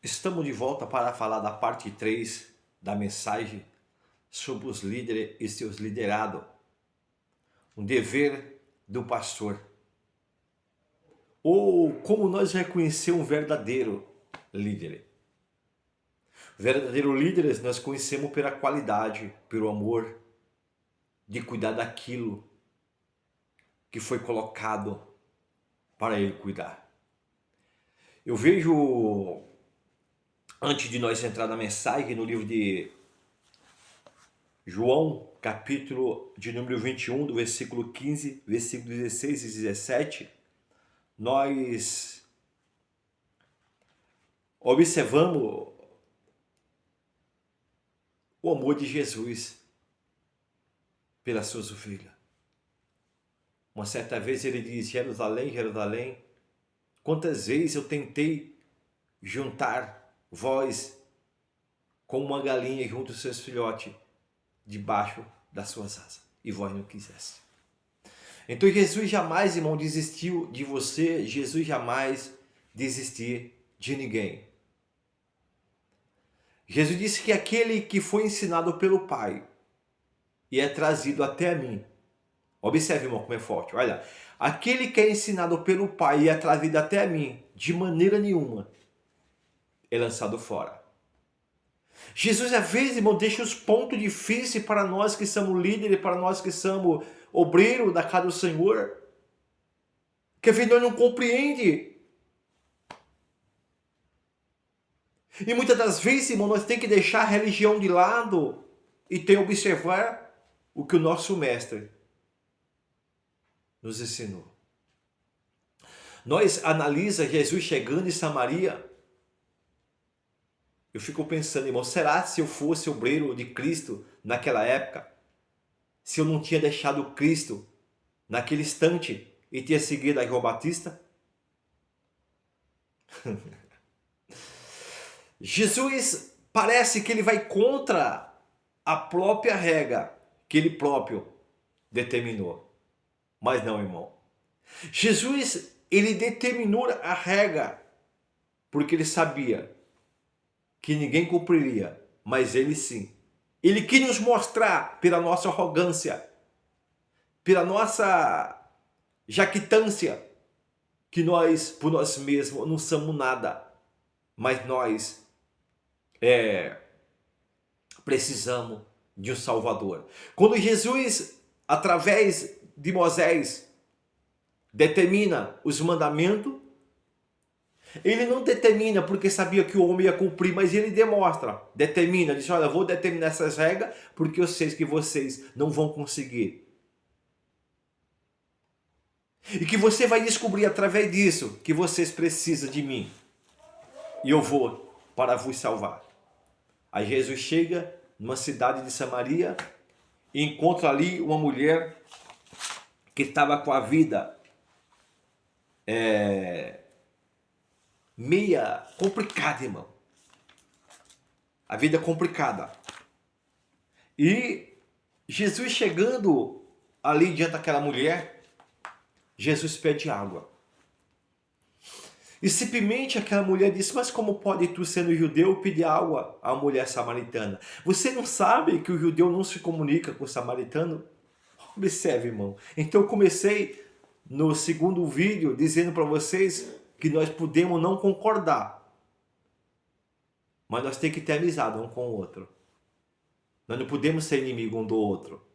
Estamos de volta para falar da parte 3 da mensagem sobre os líderes e seus liderados. Um dever do pastor. Ou como nós reconhecer um verdadeiro líder. Verdadeiro líderes nós conhecemos pela qualidade, pelo amor, de cuidar daquilo que foi colocado para ele cuidar. Eu vejo, antes de nós entrar na mensagem, no livro de João, capítulo de número 21, do versículo 15, versículo 16 e 17, nós observamos o amor de Jesus pelas suas ovelhas. Uma certa vez ele diz: Jerusalém, Jerusalém, quantas vezes eu tentei juntar vós como uma galinha junto aos seus filhotes debaixo das suas asas, e vós não quisesse. Então Jesus jamais, irmão, desistiu de você. Jesus jamais desistiu de ninguém. Jesus disse que aquele que foi ensinado pelo Pai e é trazido até mim. Observe, irmão, como é forte. Olha, aquele que é ensinado pelo Pai e é trazido até mim, de maneira nenhuma, é lançado fora. Jesus, às vezes, irmão, deixa os pontos difíceis para nós que somos líderes, para nós que somos obreiros da casa do Senhor, que às vezes nós não compreendemos. E muitas das vezes, irmão, nós temos que deixar a religião de lado e ter que observar o que o nosso mestre nos ensinou. Nós analisa Jesus chegando em Samaria. Eu fico pensando, irmão, será que se eu fosse obreiro de Cristo naquela época, se eu não tinha deixado Cristo naquele instante e tinha seguido a João Batista? Jesus parece que ele vai contra a própria regra que ele próprio determinou. Mas não, irmão. Jesus, ele determinou a regra porque ele sabia que ninguém cumpriria, mas ele sim. Ele quis nos mostrar pela nossa arrogância, pela nossa jactância, que nós, por nós mesmos, não somos nada, mas nós precisamos de um Salvador. Quando Jesus, através de Moisés, determina os mandamentos, ele não determina porque sabia que o homem ia cumprir, mas ele demonstra, determina, diz: olha, vou determinar essas regras porque eu sei que vocês não vão conseguir. E que você vai descobrir através disso que vocês precisam de mim. E eu vou para vos salvar. Aí Jesus chega numa cidade de Samaria e encontra ali uma mulher que estava com a vida meia complicada, irmão. A vida complicada. E Jesus chegando ali diante daquela mulher, Jesus pede água. E simplesmente aquela mulher disse: mas como pode tu, sendo judeu, pedir água à mulher samaritana? Você não sabe que o judeu não se comunica com o samaritano? Observe, irmão. Então eu comecei no segundo vídeo dizendo para vocês que nós podemos não concordar, mas nós temos que ter amizade um com o outro. Nós não podemos ser inimigo um do outro.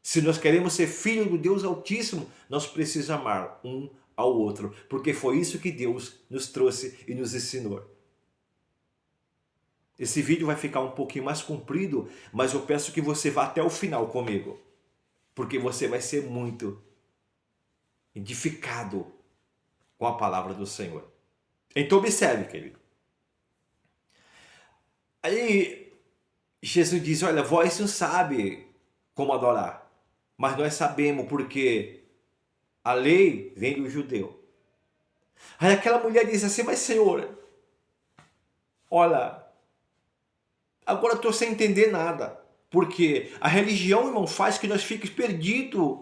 Se nós queremos ser filhos do Deus Altíssimo, nós precisamos amar um ao outro, porque foi isso que Deus nos trouxe e nos ensinou. Esse vídeo vai ficar um pouquinho mais comprido, mas eu peço que você vá até o final comigo, porque você vai ser muito edificado com a palavra do Senhor. Então observe, querido. Aí Jesus diz: olha, vós não sabem como adorar, mas nós sabemos porque a lei vem do judeu. Aí aquela mulher diz assim: mas Senhor, olha, agora eu estou sem entender nada. Porque a religião, irmão, faz que nós fiquemos perdidos.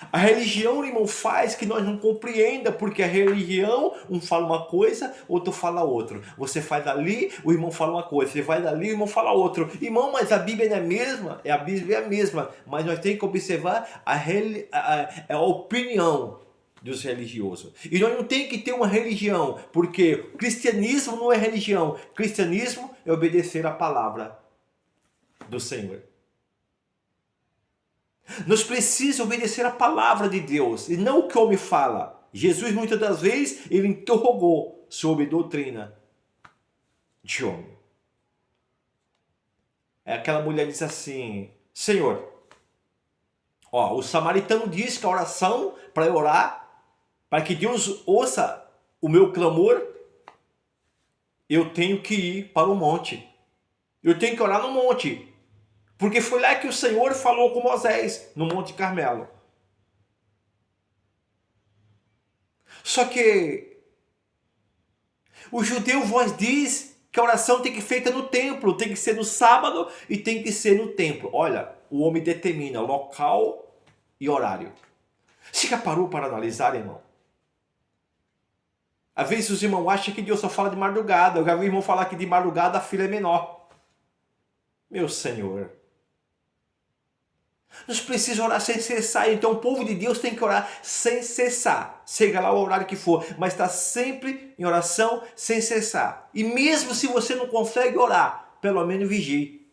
A religião, irmão, faz que nós não compreenda, porque a religião, um fala uma coisa, outro fala outra. Você faz ali, o irmão fala uma coisa, você vai dali, o irmão fala outra. Irmão, mas a Bíblia não é a mesma? A Bíblia é a mesma, mas nós temos que observar a opinião dos religiosos. E nós não temos que ter uma religião, porque o cristianismo não é religião. O cristianismo é obedecer a palavra do Senhor. Nós precisamos obedecer a palavra de Deus e não o que o homem fala. Jesus muitas das vezes ele interrogou sobre doutrina de homem. Aquela mulher disse assim: Senhor, o samaritano diz que a oração para eu orar, para que Deus ouça o meu clamor, eu tenho que ir para o monte. Eu tenho que orar no monte. Porque foi lá que o Senhor falou com Moisés, no Monte Carmelo. Só que o judeu vos diz que a oração tem que ser feita no templo, tem que ser no sábado e tem que ser no templo. Olha, o homem determina local e horário. Você já parou para analisar, irmão? Às vezes os irmãos acham que Deus só fala de madrugada. Eu já vi o irmão falar que de madrugada a fila é menor. Meu Senhor. Nós precisamos orar sem cessar. Então o povo de Deus tem que orar sem cessar. Seja lá o horário que for. Mas está sempre em oração sem cessar. E mesmo se você não consegue orar, pelo menos vigie.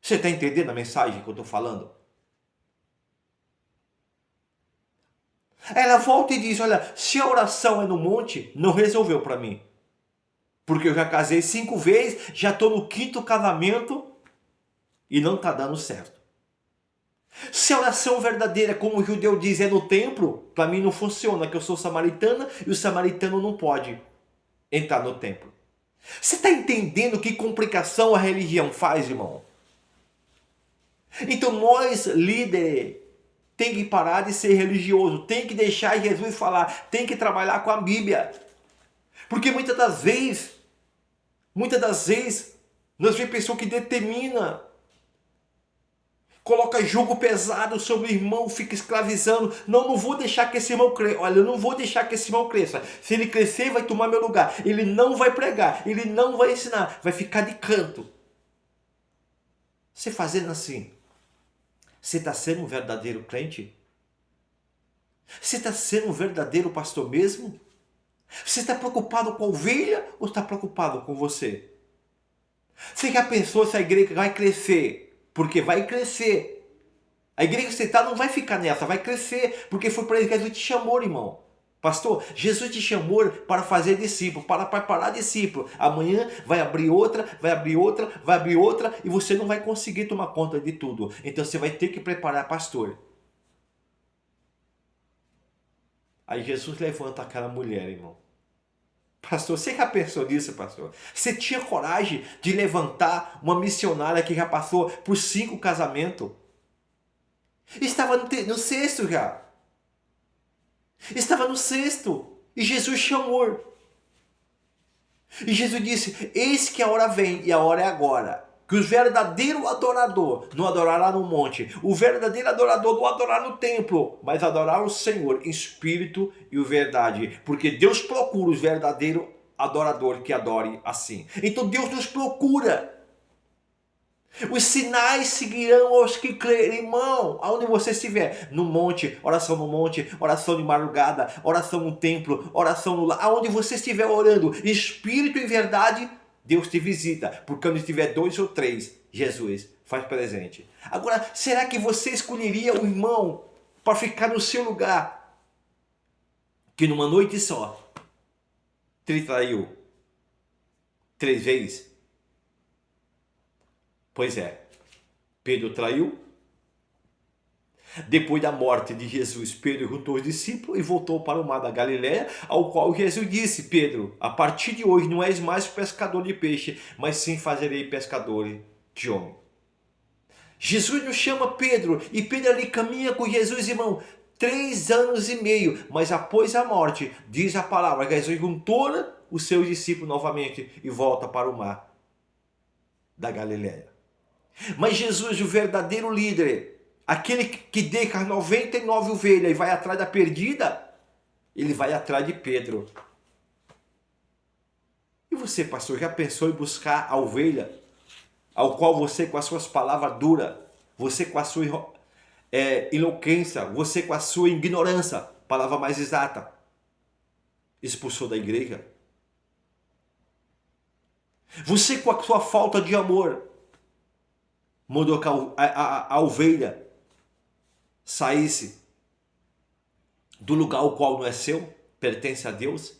Você está entendendo a mensagem que eu estou falando? Ela volta e diz: olha, se a oração é no monte, não resolveu para mim. Porque eu já casei 5 vezes, já estou no 5º casamento e não está dando certo. Se a oração verdadeira, como o judeu diz, é no templo, para mim não funciona, que eu sou samaritana e o samaritano não pode entrar no templo. Você está entendendo que complicação a religião faz, irmão? Então nós, líderes, tem que parar de ser religioso, tem que deixar Jesus falar, tem que trabalhar com a Bíblia. Porque muitas das vezes, nós vemos pessoas que determinam, coloca jugo pesado sobre o irmão, fica escravizando. Não vou deixar que esse irmão cresça. Olha, eu não vou deixar que esse irmão cresça. Se ele crescer, vai tomar meu lugar. Ele não vai pregar, ele não vai ensinar, vai ficar de canto. Você fazendo assim, você está sendo um verdadeiro crente? Você está sendo um verdadeiro pastor mesmo? Você está preocupado com a ovelha ou está preocupado com você? Você já pensou se a igreja vai crescer? Porque vai crescer. A igreja que você está não vai ficar nessa, vai crescer. Porque foi para isso que Jesus te chamou, irmão. Pastor, Jesus te chamou para fazer discípulo, para preparar discípulo. Amanhã vai abrir outra, vai abrir outra, vai abrir outra e você não vai conseguir tomar conta de tudo. Então você vai ter que preparar pastor. Aí Jesus levanta aquela mulher, irmão. Pastor, você já pensou nisso, pastor? Você tinha coragem de levantar uma missionária que já passou por 5 casamentos? Estava no 6º já. Estava no 6º. E Jesus chamou. E Jesus disse: eis que a hora vem e a hora é agora. Que o verdadeiro adorador não adorará no monte. O verdadeiro adorador não adorará no templo, mas adorar o Senhor em espírito e verdade. Porque Deus procura os verdadeiros adoradores que adorem assim. Então Deus nos procura. Os sinais seguirão aos que crerem, irmão. Aonde você estiver, no monte, oração de madrugada, oração no templo, oração no lar. Aonde você estiver orando, espírito e verdade, Deus te visita. Porque quando estiver 2 ou 3, Jesus faz presente. Agora, será que você escolheria o irmão para ficar no seu lugar? Que numa noite só, te traiu 3 vezes? Pois é, Pedro traiu. Depois da morte de Jesus, Pedro juntou os discípulos e voltou para o mar da Galileia, ao qual Jesus disse: Pedro, a partir de hoje não és mais pescador de peixe, mas sim fazerei pescador de homem. Jesus nos chama Pedro, e Pedro ali caminha com Jesus, irmão, 3 anos e meio, mas após a morte, diz a palavra, Jesus juntou os seus discípulos novamente e volta para o mar da Galileia. Mas Jesus, o verdadeiro líder, Aquele que deixa as 99 ovelhas e vai atrás da perdida, ele vai atrás de Pedro. E você, pastor, já pensou em buscar a ovelha, ao qual você com as suas palavras duras, você com a sua eloquência, você com a sua ignorância, palavra mais exata, expulsou da igreja? Você com a sua falta de amor, mandou que a ovelha saísse do lugar ao qual não é seu, pertence a Deus?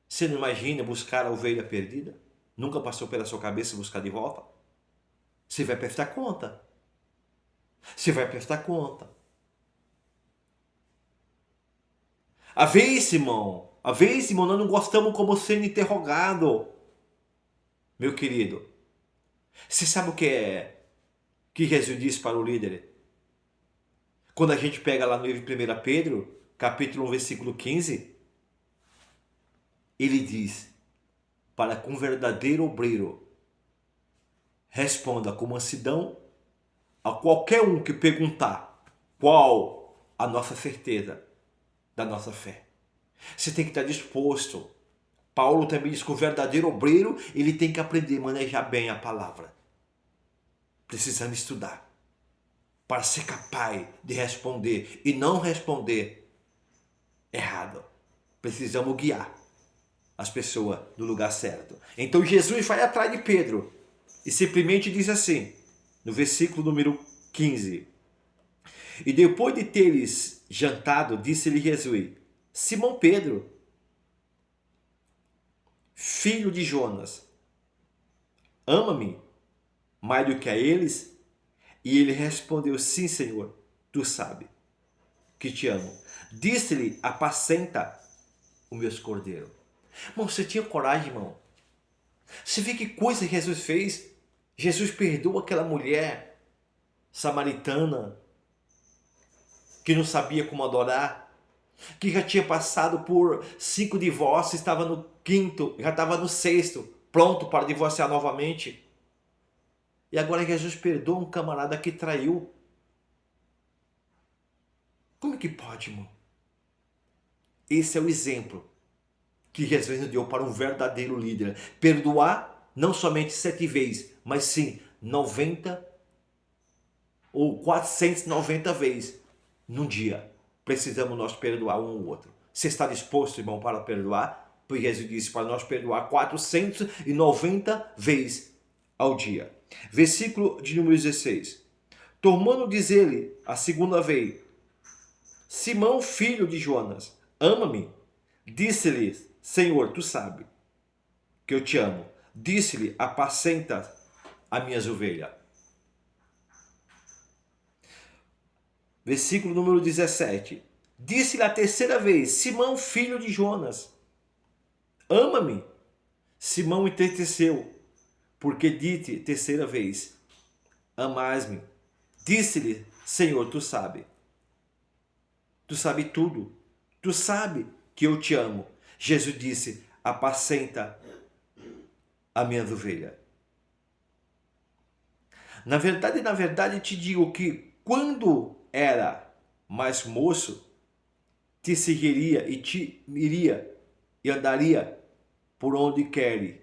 Você não imagina buscar a ovelha perdida? Nunca passou pela sua cabeça buscar de volta? Você vai prestar conta. Você vai prestar conta. Às vezes, irmão, nós não gostamos como sendo interrogado. Meu querido, você sabe o que Jesus disse para o líder? Quando a gente pega lá no livro de 1 Pedro, capítulo 1, versículo 15, ele diz, para que um verdadeiro obreiro responda com mansidão a qualquer um que perguntar qual a nossa certeza da nossa fé. Você tem que estar disposto. Paulo também diz que o verdadeiro obreiro, ele tem que aprender a manejar bem a palavra. Precisamos estudar para ser capaz de responder e não responder errado. Precisamos guiar as pessoas do lugar certo. Então Jesus vai atrás de Pedro e simplesmente diz assim, no versículo número 15. E depois de teres jantado, disse-lhe Jesus, Simão Pedro, filho de Jonas, ama-me mais do que a eles? E ele respondeu, sim, Senhor, tu sabes que te amo. Disse-lhe, apacenta os meus cordeiros. Irmão, você tinha coragem, irmão? Você vê que coisa Jesus fez? Jesus perdoa aquela mulher samaritana que não sabia como adorar, que já tinha passado por 5 divórcios, estava no 5º, já estava no 6º, pronto para divorciar novamente. E agora Jesus perdoa um camarada que traiu. Como que pode, irmão? Esse é o exemplo que Jesus nos deu para um verdadeiro líder. Perdoar não somente 7 vezes, mas sim 90 ou 490 vezes num dia. Precisamos nós perdoar um ao outro. Você está disposto, irmão, para perdoar? Porque Jesus disse para nós perdoar 490 vezes ao dia. Versículo de número 16. Tornando dizer-lhe a segunda vez, Simão, filho de Jonas, ama-me? Disse-lhe, Senhor, tu sabes que eu te amo. Disse-lhe, apacenta as minhas ovelhas. Versículo número 17. Disse-lhe a terceira vez, Simão, filho de Jonas, ama-me? Simão entristeceu, porque disse terceira vez, amais-me? Disse-lhe, Senhor, tu sabes tudo, tu sabes que eu te amo. Jesus disse, apacenta a minha ovelha. Na verdade, te digo que quando era mais moço, te seguiria e te iria e andaria por onde quer.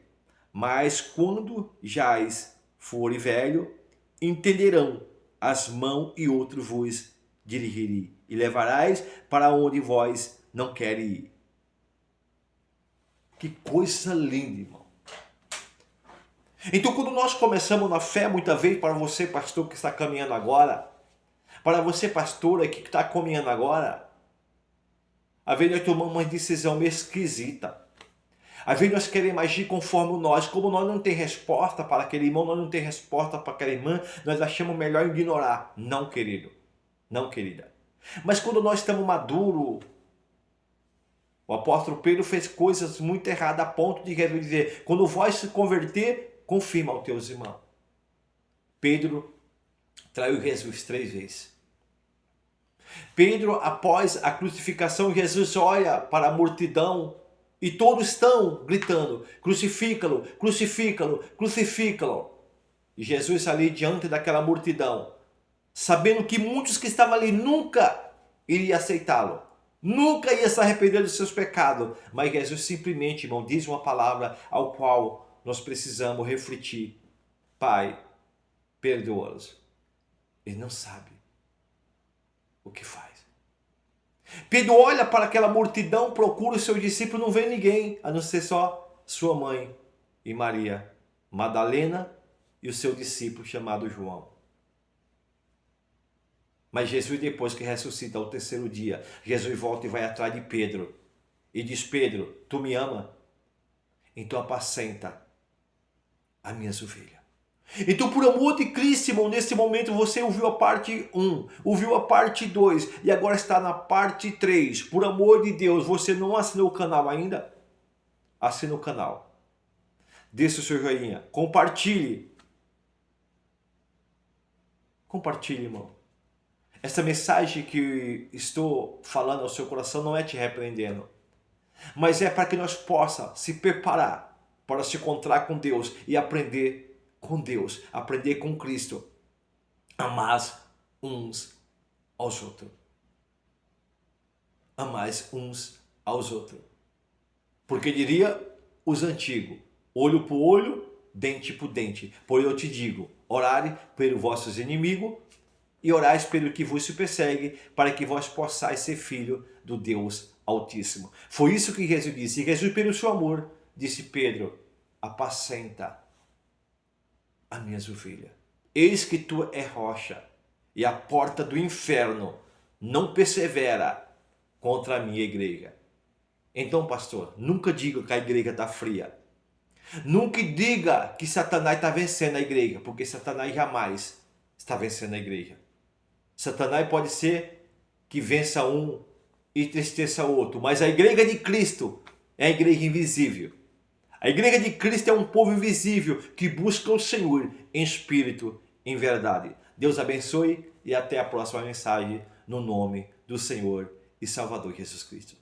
Mas quando jais fore velho, entenderão as mãos e outro vos dirigirei, e levarais para onde vós não queres ir. Que coisa linda, irmão. Então, quando nós começamos na fé, muitas vezes, para você, pastor, que está caminhando agora, para você, pastora, que está caminhando agora, às vezes nós tomamos uma decisão meio esquisita. Às vezes nós queremos agir conforme nós. Como nós não temos resposta para aquele irmão, nós não temos resposta para aquela irmã, nós achamos melhor ignorar. Não, querido. Não, querida. Mas quando nós estamos maduros, o apóstolo Pedro fez coisas muito erradas a ponto de dizer, quando vós se converter, confirma aos teus irmãos. Pedro traiu Jesus 3 vezes. Pedro, após a crucificação, Jesus olha para a multidão e todos estão gritando, crucifica-lo, crucifica-lo, crucifica-lo. E Jesus ali diante daquela multidão, sabendo que muitos que estavam ali nunca iriam aceitá-lo, nunca ia se arrepender dos seus pecados, mas Jesus simplesmente, irmão, diz uma palavra ao qual nós precisamos refletir: Pai, perdoa-los, ele não sabe o que faz. Pedro olha para aquela multidão, procura o seu discípulo, não vê ninguém, a não ser só sua mãe e Maria Madalena e o seu discípulo chamado João. Mas Jesus, depois que ressuscita ao terceiro dia, Jesus volta e vai atrás de Pedro e diz: Pedro, tu me ama? Então apacenta as minhas ovelhas. Então, por amor de Cristo, irmão, nesse momento você ouviu a parte 1, ouviu a parte 2 e agora está na parte 3. Por amor de Deus, você não assinou o canal ainda? Assina o canal. Deixe o seu joinha. Compartilhe. Compartilhe, irmão. Essa mensagem que estou falando ao seu coração não é te repreendendo, mas é para que nós possamos se preparar para se encontrar com Deus e aprender com Deus, aprender com Cristo, amar uns aos outros. Amar uns aos outros. Porque diria os antigos: olho por olho, dente por dente. Porém eu te digo: orare pelos vossos inimigos e orais pelo que vos persegue, para que vós possais ser filho do Deus Altíssimo. Foi isso que Jesus disse. E Jesus, pelo seu amor, disse: Pedro, apacenta as minhas ovelhas. Eis que tu é rocha, e a porta do inferno não persevera contra a minha igreja. Então, pastor, nunca diga que a igreja está fria. Nunca diga que Satanás está vencendo a igreja, porque Satanás jamais está vencendo a igreja. Satanás pode ser que vença um e entristeça o outro, mas a igreja de Cristo é a igreja invisível. A igreja de Cristo é um povo invisível que busca o Senhor em espírito, em verdade. Deus abençoe e até a próxima mensagem no nome do Senhor e Salvador Jesus Cristo.